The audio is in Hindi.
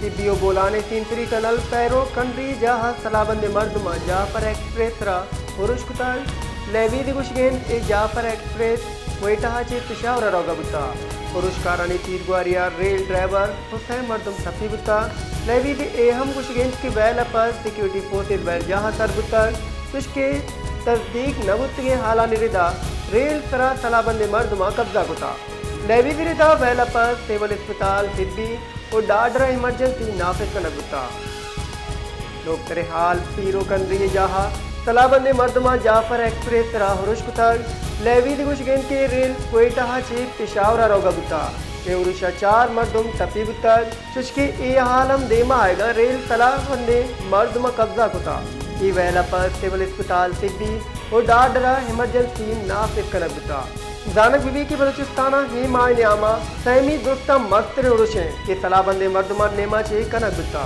तिब्बियो बोलाने तीनपुरी टनल पैरो कंड्री जहा सलाबंद मर्दमा जाफर एक्सप्रेस रा उरुशकुताल लेवी गुशगेन ए जाफर एक्सप्रेस वेटा चे पिशावर रोगबुता उरुशकारानी तीरगुआरिया रेल ड्राइवर हुसैन मर्दम सफीबुता लेवी एहम गुशगेन की वैल पर सिक्योरिटी फोर्सेस वैल जहा सरबुता तुष्के तस्दीक नबुतगे हाला निरिदा रेल सरा सलाबंद मर्दमा कब्जा गुता लेवी विरिदा वैल पर सिविल अस्पताल तिब्बी और डाडरा इमरजेंसी नाफिज का नगुता लोग तेरे हाल पीरो कंद्री जहा सलाबंद मर्दमा जाफर एक्सप्रेस रा हुरुशकुताल लेवी दिगुशगेन के रेल कोयटा चे पिशावरा रोगबुता ए उरुशा 4 मर्दम तपीबुता चुचके ए हालम देमा आएगा रेल सलाबंदे मर्दमा कब्जा कुता ई वैला पर सिविल अस्पताल तिब्बी और डाडरा इमरजेंसी नाफिज का नगुता जानक बीबी की बलूचिस्ताना ही माय न्यामा सहमी दोस्ता मस्तर उरुशें के सलाबंदे मर्दमा नेमा चे कनक बुता।